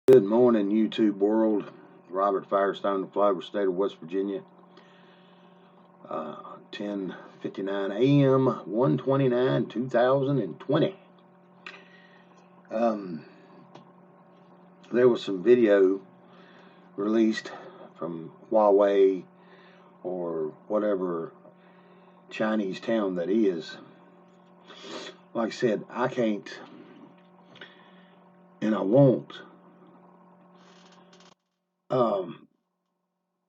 Good morning, YouTube world. Robert Firestone, the Flagler State of West Virginia. 10:59 a.m. 1/29, 2020. Um, there was some video released from Huawei or whatever Chinese town that is. Like I said, I can't and I won't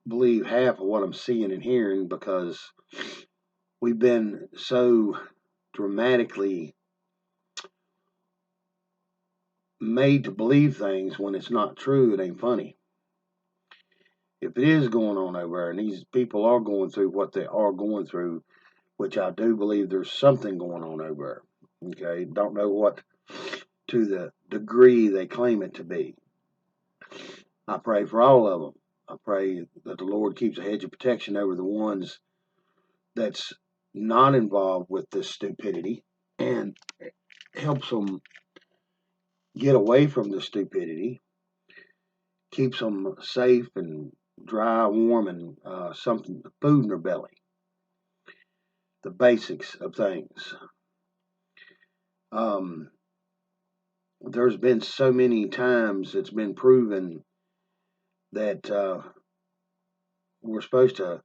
believe half of what I'm seeing and hearing because we've been so dramatically made to believe things when it's not true. It ain't funny. If it is going on over there and these people are going through what they are going through, which I do believe there's something going on over there. Okay, don't know what to the degree they claim it to be. I pray for all of them. I pray that the Lord keeps a hedge of protection over the ones that's not involved with this stupidity and helps them get away from the stupidity, keeps them safe and dry, warm, and something, food in their belly. The basics of things. Um, there's been so many times it's been proven that we're supposed to,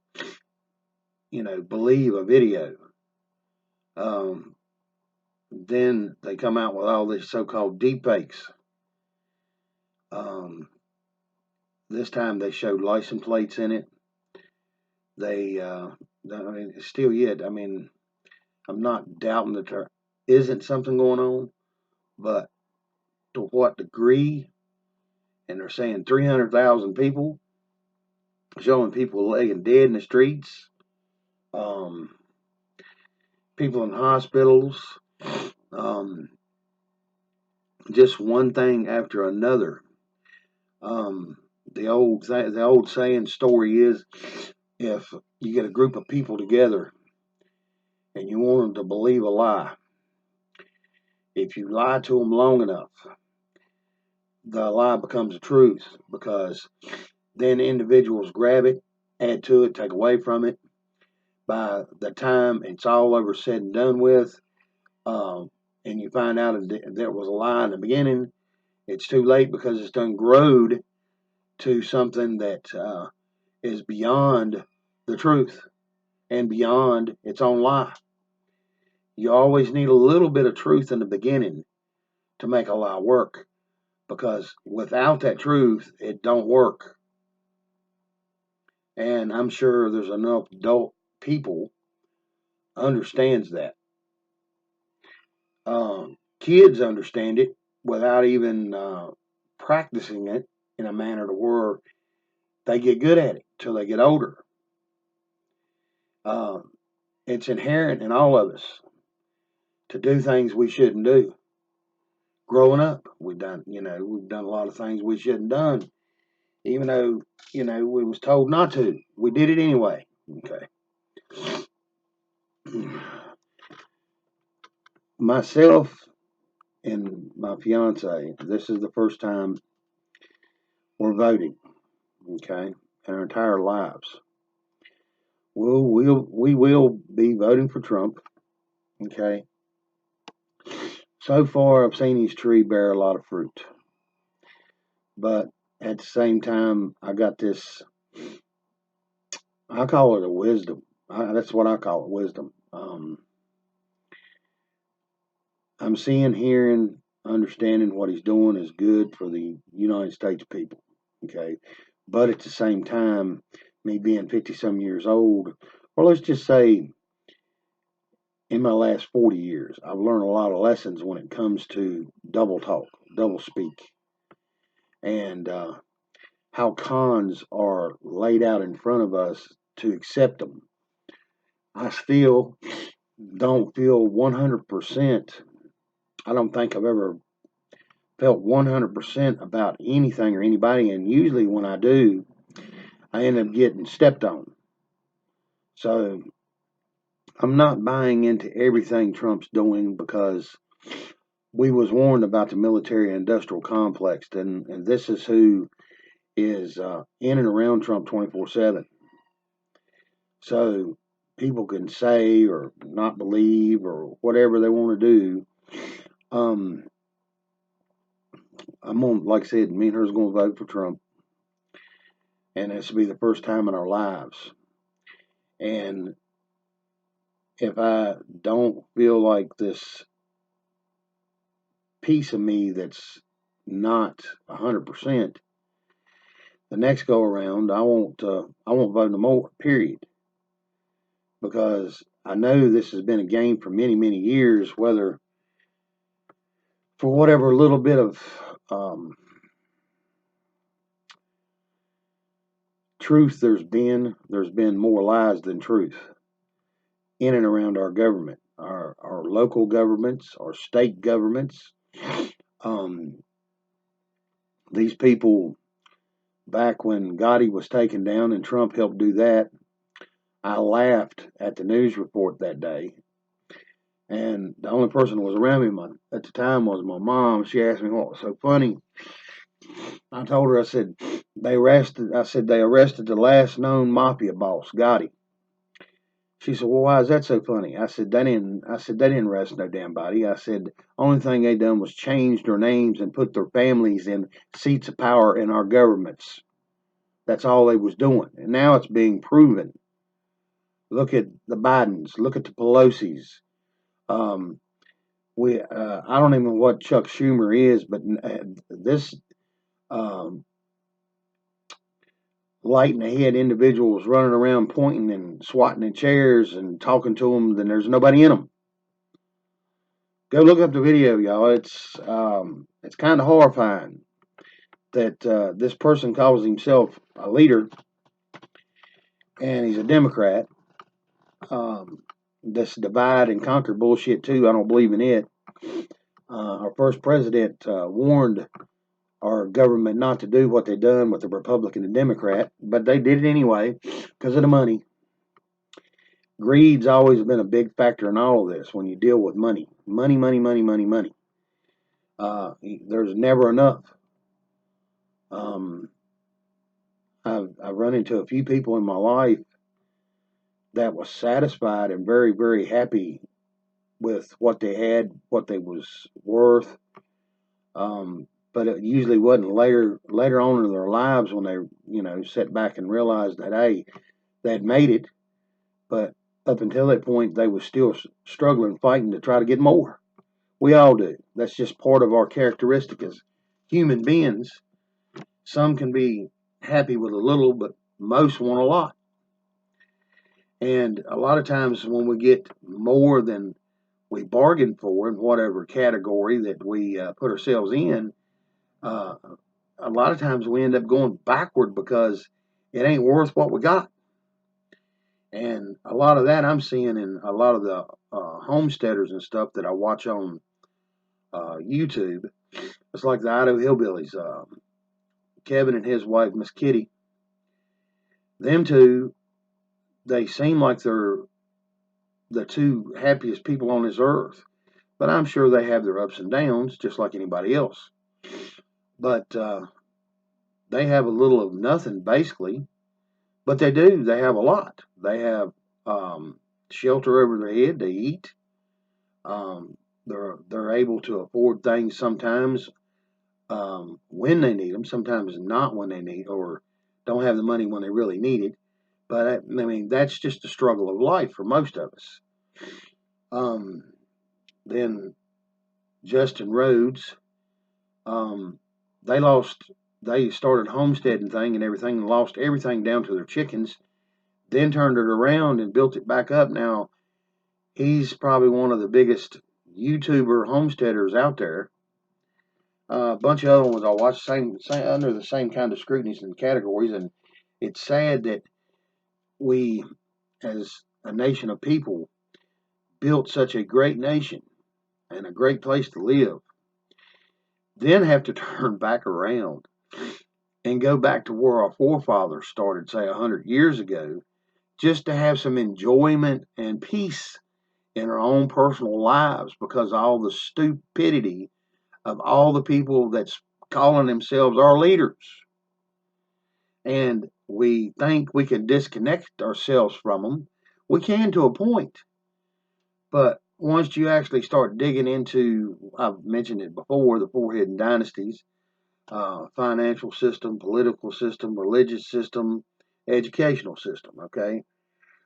believe a video. Then they come out with all these so-called deepfakes. This time they showed license plates in it. Still yet. I'm not doubting that there isn't something going on, but to what degree? And they're saying 300,000 people, showing people laying dead in the streets, people in hospitals, um, just one thing after another. The old saying story is, if you get a group of people together and you want them to believe a lie, if you lie to them long enough, the lie becomes a truth because then individuals grab it, add to it, take away from it. By the time it's all over, said and done with, and you find out there was a lie in the beginning, it's too late because it's done growed to something that is beyond the truth and beyond its own lie. You always need a little bit of truth in the beginning to make a lie work, because without that truth, it don't work. And I'm sure there's enough adult people understands that. Kids understand it without even practicing it in a manner to where they get good at it till they get older. It's inherent in all of us to do things we shouldn't do. Growing up, we've done a lot of things we shouldn't done, even though we was told not to. We did it anyway. Okay. Myself and my fiance, this is the first time we're voting. Okay, in our entire lives. We will be voting for Trump. Okay. So far, I've seen his tree bear a lot of fruit, but at the same time, I got this. I call it a wisdom. That's what I call it, wisdom. I'm seeing, hearing, understanding what he's doing is good for the United States people. Okay, but at the same time, me being 50 some years old, or let's just say in my last 40 years, I've learned a lot of lessons when it comes to double talk, double speak, and how cons are laid out in front of us to accept them. I still don't feel 100%. I don't think I've ever felt 100% about anything or anybody, and usually when I do, I end up getting stepped on. So I'm not buying into everything Trump's doing because we was warned about the military industrial complex, and this is who is in and around Trump 24/7. So people can say or not believe or whatever they want to do. I'm gonna, like I said, me and her's gonna vote for Trump, and this will be the first time in our lives. And if I don't feel like this piece of me that's not 100%, the next go around, I won't vote no more. Period. Because I know this has been a game for many, many years. Whether for whatever little bit of truth there's been more lies than truth in and around our government, our local governments, our state governments. These people, back when Gotti was taken down and Trump helped do that, I laughed at the news report that day. And the only person who was around me at the time was my mom. She asked me what was so funny. I told her, I said, they arrested the last known mafia boss, Gotti. She said, well, why is that so funny? I said, they didn't arrest no damn body. I said, only thing they done was change their names and put their families in seats of power in our governments. That's all they was doing. And now it's being proven. Look at the Bidens. Look at the Pelosi's. I don't even know what Chuck Schumer is, but this light in the head individuals running around pointing and swatting in chairs and talking to them, then there's nobody in them. Go look up the video, y'all. It's kind of horrifying that this person calls himself a leader, and he's a Democrat. This divide and conquer bullshit too. I don't believe in it. Our first president warned our government not to do what they done with the Republican and Democrat, but they did it anyway because of the money. Greed's always been a big factor in all of this when you deal with money. Money, money, money, money, money. There's never enough. I've run into a few people in my life that was satisfied and very, very happy with what they had, what they was worth. But it usually wasn't later on in their lives when they, sat back and realized that, hey, they'd made it. But up until that point, they was still struggling, fighting to try to get more. We all do. That's just part of our characteristic as human beings. Some can be happy with a little, but most want a lot. And a lot of times when we get more than we bargain for in whatever category that we put ourselves in, a lot of times we end up going backward because it ain't worth what we got. And a lot of that I'm seeing in a lot of the homesteaders and stuff that I watch on YouTube. It's like the Idaho Hillbillies. Kevin and his wife, Miss Kitty. Them two, they seem like they're the two happiest people on this earth. But I'm sure they have their ups and downs, just like anybody else. But they have a little of nothing, basically. But they do. They have a lot. They have shelter over their head. They eat. They're able to afford things sometimes when they need them. Sometimes not when they need, or don't have the money when they really need it. But I mean, that's just the struggle of life for most of us. Then Justin Rhodes, they started homesteading thing and everything, and lost everything down to their chickens. Then turned it around and built it back up. Now he's probably one of the biggest YouTuber homesteaders out there. A bunch of other ones I watch same under the same kind of scrutinies and categories, and it's sad that we, as a nation of people, built such a great nation and a great place to live, then have to turn back around and go back to where our forefathers started, say 100 years ago, just to have some enjoyment and peace in our own personal lives because of all the stupidity of all the people that's calling themselves our leaders. And we think we can disconnect ourselves from them. We can to a point. But once you actually start digging into, I've mentioned it before, the four hidden dynasties, financial system, political system, religious system, educational system, okay?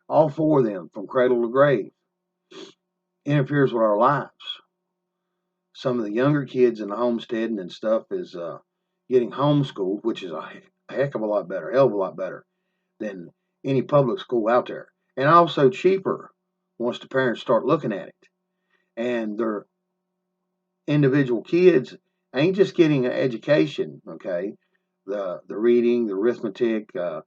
All four of them, from cradle to grave, interferes with our lives. Some of the younger kids in the homesteading and stuff is getting homeschooled, which is a heck of a lot better, hell of a lot better than any public school out there. And also cheaper once the parents start looking at it. And their individual kids ain't just getting an education, okay? The reading, the arithmetic, the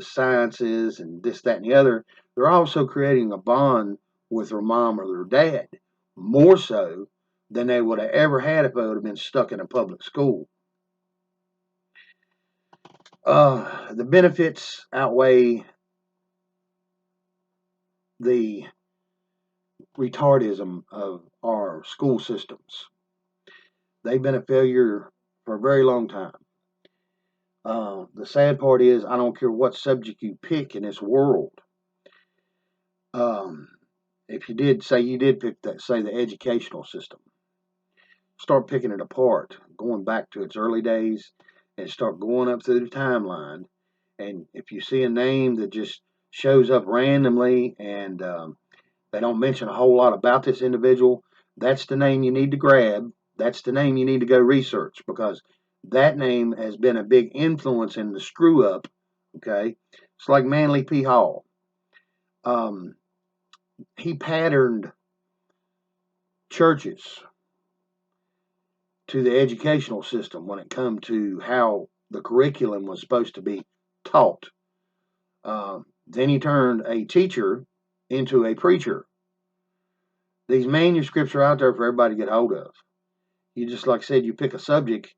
sciences, and this, that, and the other. They're also creating a bond with their mom or their dad, more so than they would have ever had if they would have been stuck in a public school. The benefits outweigh the retardism of our school systems. They've been a failure for a very long time. The sad part is, I don't care what subject you pick in this world. If you did pick that, say the educational system, start picking it apart, going back to its early days, and start going up through the timeline. And if you see a name that just shows up randomly and they don't mention a whole lot about this individual, that's the name you need to grab. That's the name you need to go research, because that name has been a big influence in the screw up. Okay, it's like Manly P. Hall. He patterned churches to the educational system when it come to how the curriculum was supposed to be taught. Then he turned a teacher into a preacher. These manuscripts are out there for everybody to get hold of. You just, like I said, you pick a subject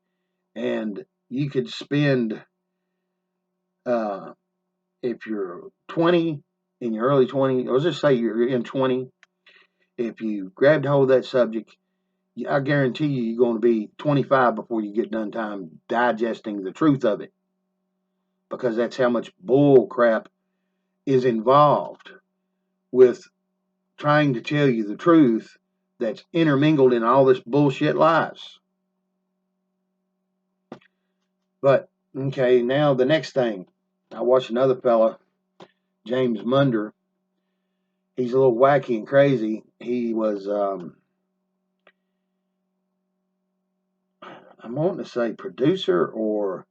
and you could spend, if you're 20, in your early 20s, or let's just say you're in 20, if you grabbed hold of that subject, I guarantee you're going to be 25 before you get done time digesting the truth of it, because that's how much bull crap is involved with trying to tell you the truth that's intermingled in all this bullshit lies. But, okay, now the next thing. I watched another fella, James Munder. He's a little wacky and crazy. He was, I'm wanting to say producer or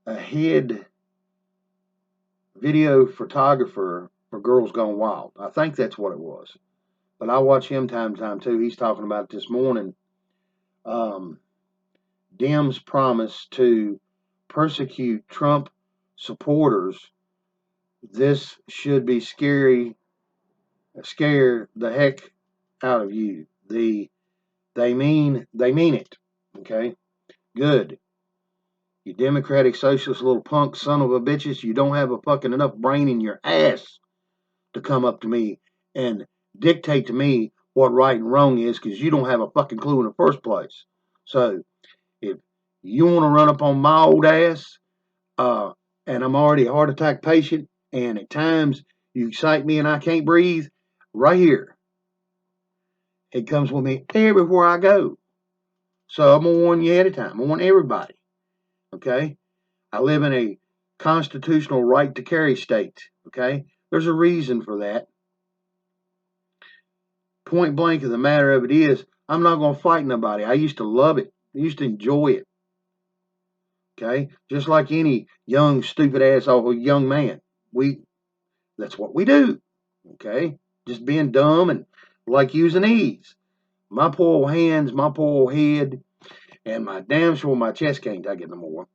a head video photographer for Girls Gone Wild. I think that's what it was. But I watch him time to time too. He's talking about it this morning. Dems promise to persecute Trump supporters. This should be scare the heck out of you. They mean it. Okay, good. You Democratic Socialist little punk son of a bitches, you don't have a fucking enough brain in your ass to come up to me and dictate to me what right and wrong is, because you don't have a fucking clue in the first place. So if you want to run up on my old ass, and I'm already a heart attack patient, and at times you excite me and I can't breathe, right here, it comes with me everywhere I go. So I'm going to warn you ahead of time. I want everybody. Okay? I live in a constitutional right to carry state. Okay? There's a reason for that. Point blank of the matter of it is, I'm not going to fight nobody. I used to love it. I used to enjoy it. Okay? Just like any young, stupid asshole young man. That's what we do. Okay? Just being dumb and like using ease. My poor old hands, my poor old head, and my damn sure my chest can't take it no more.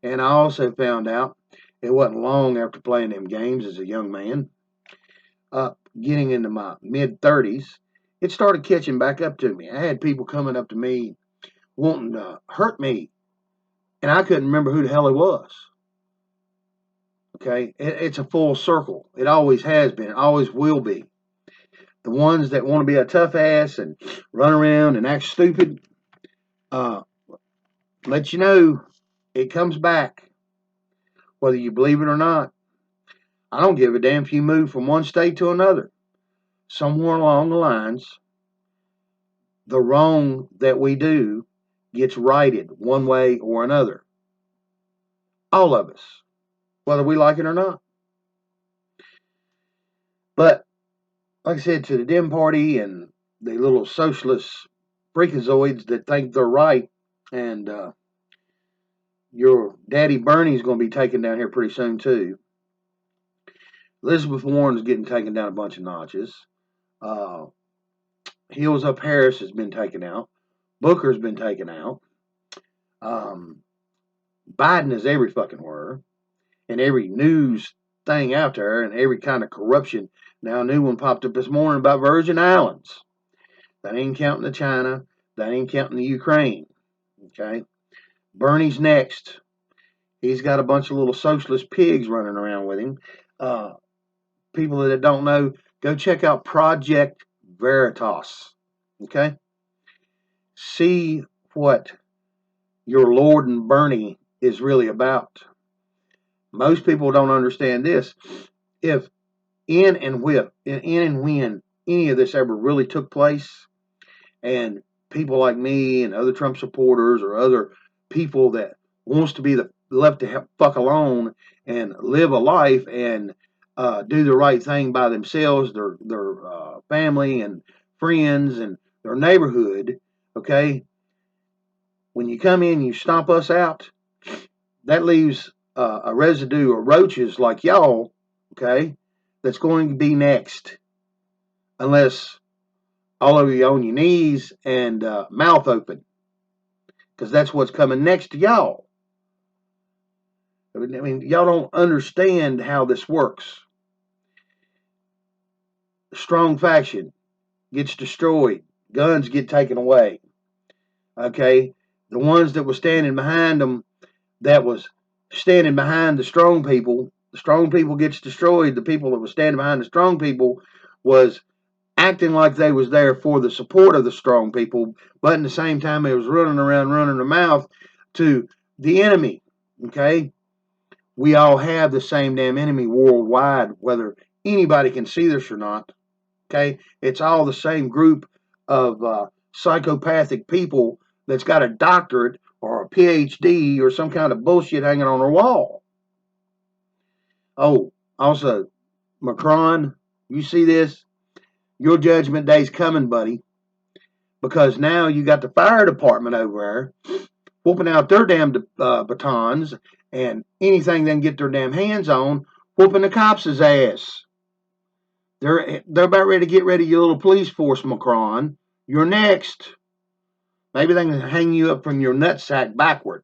And I also found out it wasn't long after playing them games as a young man, getting into my mid-30s, it started catching back up to me. I had people coming up to me wanting to hurt me, and I couldn't remember who the hell it was. Okay? It's a full circle. It always has been. It always will be. the ones that want to be a tough ass and run around and act stupid, let you know it comes back, whether you believe it or not. I don't give a damn if you move from one state to another. Somewhere along the lines, the wrong that we do gets righted one way or another. All of us, whether we like it or not. But, like I said, to the Dem Party and the little socialist freakazoids that think they're right, and your daddy Bernie's going to be taken down here pretty soon, too. Elizabeth Warren's getting taken down a bunch of notches. Hills Up Harris has been taken out. Booker's been taken out. Biden is every fucking where. And every news thing out there and every kind of corruption. Now a new one popped up this morning about Virgin Islands. That ain't counting the China. That ain't counting the Ukraine. Okay? Bernie's next. He's got a bunch of little socialist pigs running around with him. People that don't know, go check out Project Veritas. Okay? See what your Lord and Bernie is really about. Most people don't understand this. If in and when any of this ever really took place, and people like me and other Trump supporters or other people that wants to be left to fuck alone and live a life and do the right thing by themselves, their family and friends and their neighborhood, okay? When you come in, you stomp us out, that leaves a residue of roaches like y'all, okay, that's going to be next. Unless all of you on your knees and mouth open. Because that's what's coming next to y'all. I mean, y'all don't understand how this works. Strong faction gets destroyed. Guns get taken away. Okay? The ones that were standing behind them, that was standing behind the strong people gets destroyed. The people that were standing behind the strong people was acting like they was there for the support of the strong people, but in the same time they was running around running their mouth to the enemy. Okay? We all have the same damn enemy worldwide, whether anybody can see this or not. Okay? It's all the same group of psychopathic people that's got a doctorate or a PhD or some kind of bullshit hanging on their wall. Oh, also, Macron, you see this? Your judgment day's coming, buddy. Because now you got the fire department over there whooping out their damn batons and anything they can get their damn hands on, whooping the cops' ass. They're about ready to get rid of your little police force, Macron. You're next. Maybe they can hang you up from your nutsack backward.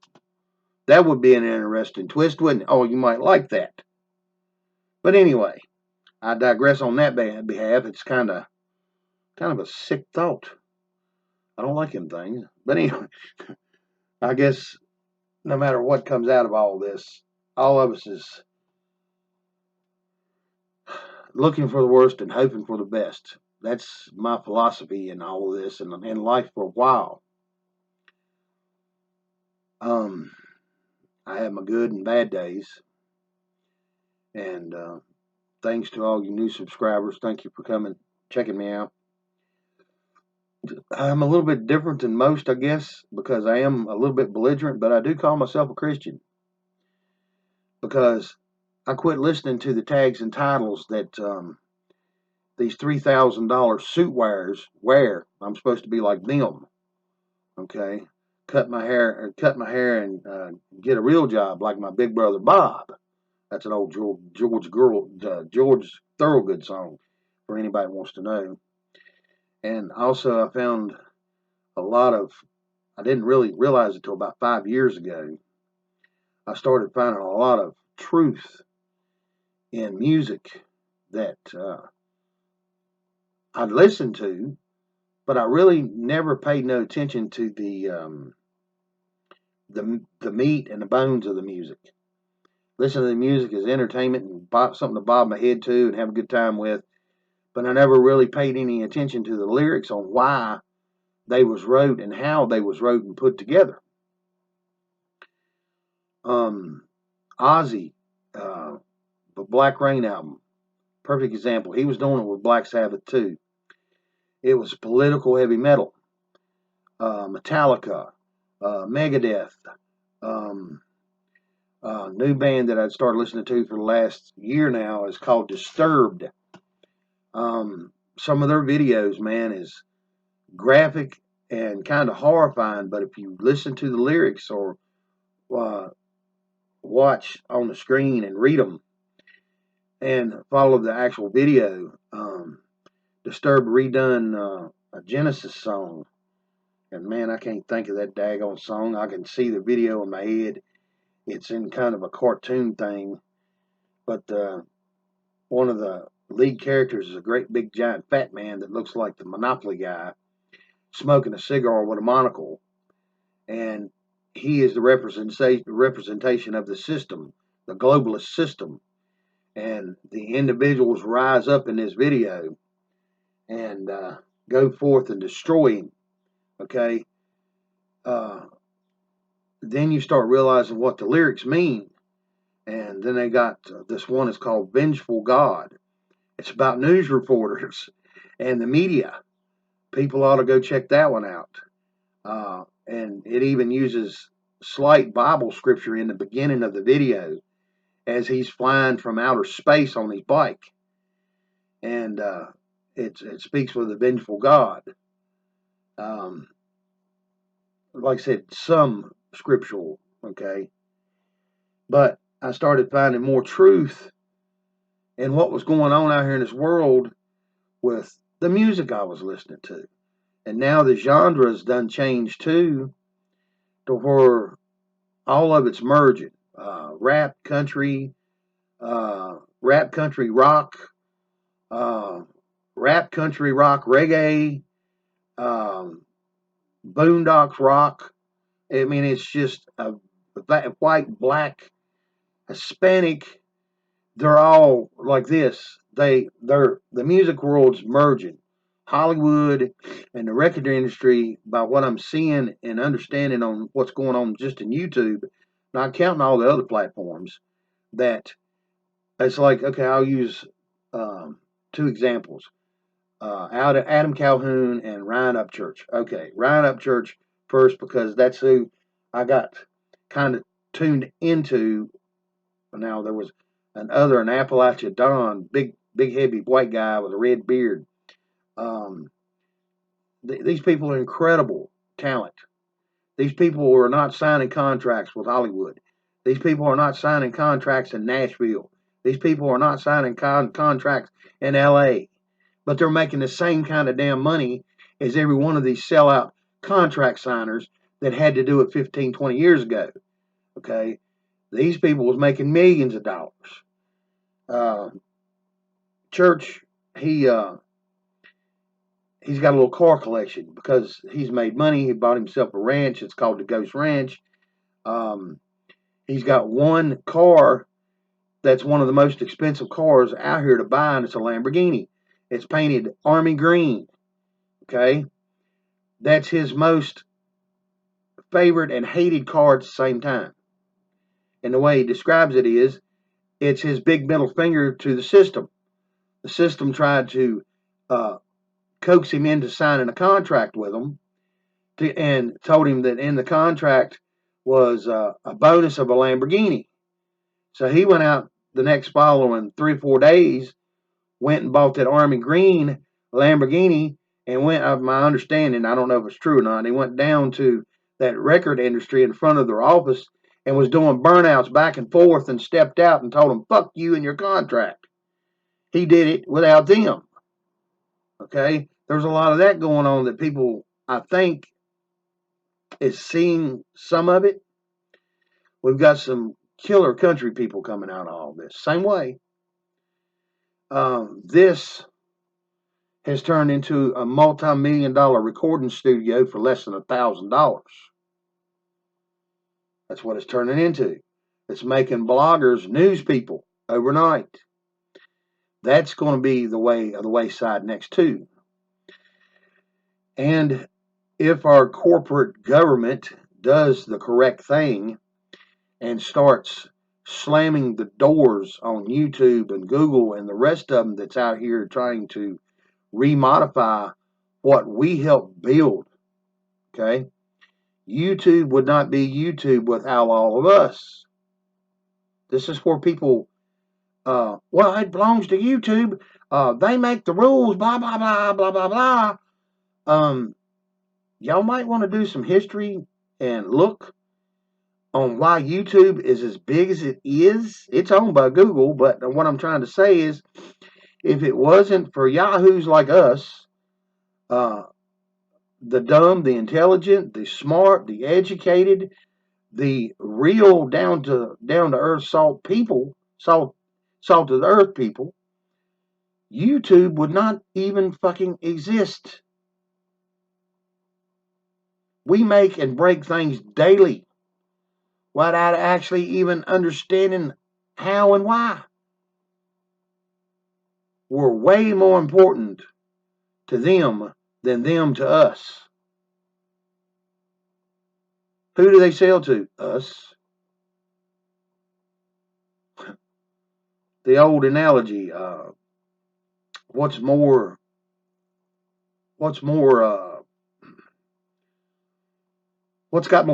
That would be an interesting twist, wouldn't it? Oh, you might like that. But anyway, I digress on that behalf. It's kind of a sick thought. I don't like them things. But anyway, I guess no matter what comes out of all this, all of us is looking for the worst and hoping for the best. That's my philosophy in all of this and in life for a while. I have my good and bad days. And thanks to all you new subscribers. Thank you for coming, checking me out. I'm a little bit different than most, I guess, because I am a little bit belligerent, but I do call myself a Christian. Because I quit listening to the tags and titles that these $3,000 suit wear. I'm supposed to be like them. Okay? Cut my hair and get a real job like my big brother Bob. That's an old George Thorogood song for anybody who wants to know. And also I found a lot of, I didn't really realize it until about 5 years ago, I started finding a lot of truth in music that I'd listened to, but I really never paid no attention to the meat and the bones of the music. Listen to the music as entertainment and something to bob my head to and have a good time with. but I never really paid any attention to the lyrics on why they was wrote and how they was wrote and put together. Ozzy, the Black Rain album, perfect example. He was doing it with Black Sabbath too. It was political heavy metal. Metallica, Megadeth, new band that I'd started listening to for the last year now is called Disturbed. Some of their videos, man, is graphic and kind of horrifying, but if you listen to the lyrics or watch on the screen and read them and follow the actual video, Disturbed redone a Genesis song, and man, I can't think of that daggone song. I can see the video in my head. It's in kind of a cartoon thing, but one of the lead characters is a great big giant fat man that looks like the Monopoly guy, smoking a cigar with a monocle, and he is the representation of the system, the globalist system, and the individuals rise up in this video and go forth and destroy him. Okay, then you start realizing what the lyrics mean, and then they got this one is called Vengeful God. It's about news reporters and the media. People ought to go check that one out. And it even uses slight Bible scripture in the beginning of the video as he's flying from outer space on his bike. And it speaks with a vengeful God. Like I said, some scriptural, okay? But I started finding more truth in what was going on out here in this world with the music I was listening to. And now the genre's done changed too, to where all of it's merging. Rap, country rock, rap, country rock, reggae, boondocks rock. I mean, it's just white, black, Hispanic. They're all like this. The music world's merging. Hollywood and the record industry, by what I'm seeing and understanding on what's going on just in YouTube, not counting all the other platforms, that it's like, okay, I'll use two examples. Adam Calhoun and Ryan Upchurch. Okay, Ryan Upchurch first because that's who I got kind of tuned into. Now there was an Appalachia Don, big heavy white guy with a red beard. These people are incredible talent. These people are not signing contracts with Hollywood. These people are not signing contracts in Nashville. These people are not signing contracts in LA. But they're making the same kind of damn money as every one of these sellout contract signers that had to do it 15, 20 years ago. Okay? These people was making millions of dollars. Church, he's got a little car collection because he's made money. He bought himself a ranch. It's called the Ghost Ranch. He's got one car that's one of the most expensive cars out here to buy, and it's a Lamborghini. It's painted army green. Okay? That's his most favorite and hated car at the same time. And the way he describes it is, it's his big middle finger to the system. The system tried to coax him into signing a contract with them and told him that in the contract was a bonus of a Lamborghini. So he went out the next following 3 or 4 days, went and bought that army green Lamborghini, and went, of my understanding, I don't know if it's true or not, he went down to that record industry in front of their office and was doing burnouts back and forth and stepped out and told them, fuck you and your contract. He did it without them. Okay? There's a lot of that going on that people, I think, is seeing some of it. We've got some killer country people coming out of all this. Same way. This has turned into a multi-million-dollar recording studio for less than $1,000. That's what it's turning into. It's making bloggers news people overnight. that's going to be the wayside next too. And if our corporate government does the correct thing and starts slamming the doors on YouTube and Google and the rest of them that's out here trying to remodify what we helped build, okay? YouTube would not be YouTube without all of us. This is where people, well, it belongs to YouTube. They make the rules, blah, blah, blah, blah, blah, blah. Y'all might want to do some history and look on why YouTube is as big as it is. It's owned by Google, but what I'm trying to say is, if it wasn't for yahoos like us, the dumb, the intelligent, the smart, the educated, the real down to earth salt of the earth people, YouTube would not even fucking exist. We make and break things daily without actually even understanding how and why. We're way more important to them than them to us. Who do they sell to? Us. The old analogy, what's got more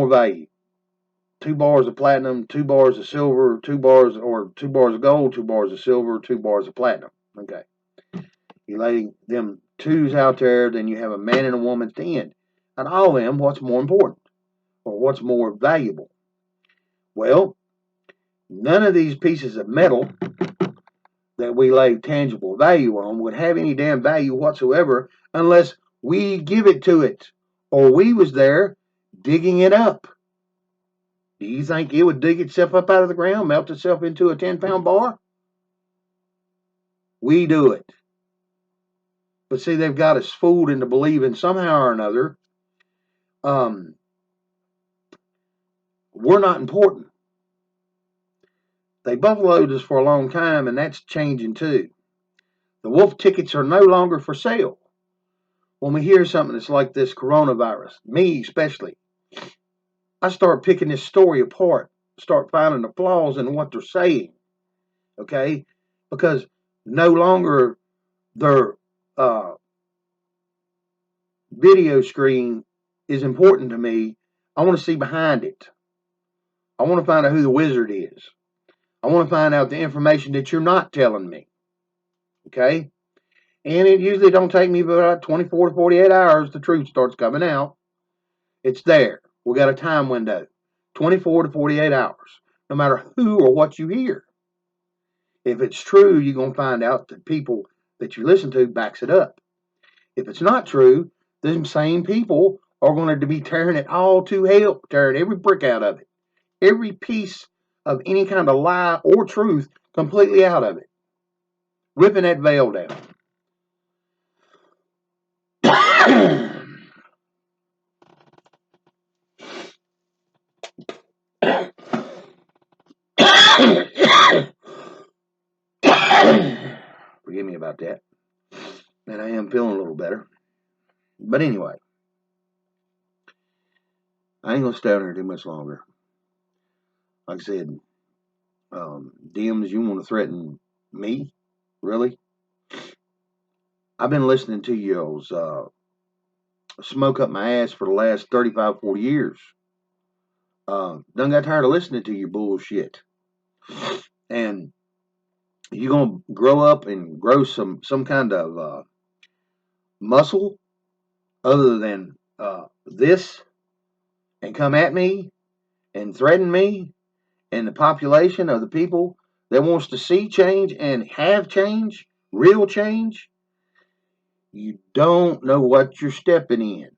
value? 2 bars of platinum, 2 bars of silver, 2 bars of gold, 2 bars of silver, 2 bars of platinum. Okay. You lay them twos out there, then you have a man and a woman at the end. And all of them, what's more important? Or what's more valuable? Well, none of these pieces of metal that we lay tangible value on would have any damn value whatsoever unless we give it to it, or we was there digging it up. Do you think it would dig itself up out of the ground, melt itself into a 10-pound bar? We do it. But see, they've got us fooled into believing somehow or another we're not important. They buffaloed us for a long time, and that's changing too. The wolf tickets are no longer for sale. When we hear something that's like this coronavirus, me especially, I start picking this story apart, start finding the flaws in what they're saying, okay? Because no longer their video screen is important to me. I want to see behind it. I want to find out who the wizard is. I want to find out the information that you're not telling me, okay? And it usually don't take me about 24 to 48 hours. The truth starts coming out. It's there. We got a time window, 24 to 48 hours, no matter who or what you hear. If it's true, you're going to find out that people that you listen to backs it up. If it's not true, them same people are going to be tearing it all to hell, tearing every brick out of it, every piece of any kind of lie or truth completely out of it, ripping that veil down. Forgive me about that. And I am feeling a little better. But anyway, I ain't going to stay on here too much longer. Like I said, DMs, you want to threaten me? Really? I've been listening to y'all's smoke up my ass for the last 35, 40 years. Done got tired of listening to your bullshit. And you're going to grow up and grow some kind of muscle other than this and come at me and threaten me and the population of the people that wants to see change and have change, real change. You don't know what you're stepping in.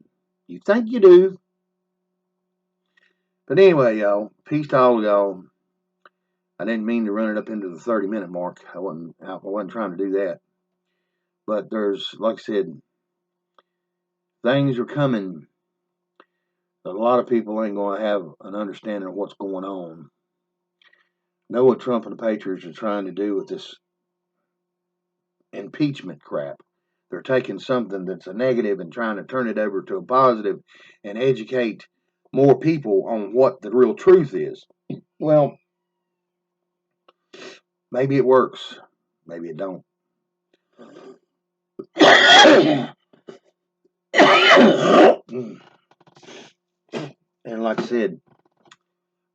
You think you do. But anyway, y'all, peace to all of y'all. I didn't mean to run it up into the 30-minute mark. I wasn't trying to do that. But there's, like I said, things are coming that a lot of people ain't going to have an understanding of what's going on. Know what Trump and the Patriots are trying to do with this impeachment crap. They're taking something that's a negative and trying to turn it over to a positive and educate more people on what the real truth is. Well, maybe it works. Maybe it don't. And like I said,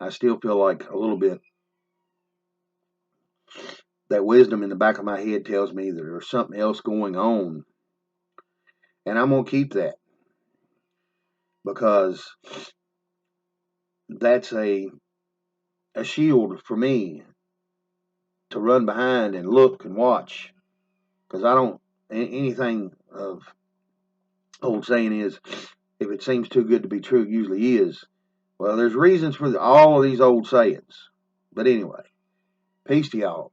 I still feel like a little bit that wisdom in the back of my head tells me that there's something else going on. And I'm going to keep that because that's a shield for me to run behind and look and watch. Because I don't, anything of old saying is, if it seems too good to be true, it usually is. Well, there's reasons for all of these old sayings. But anyway, peace to y'all.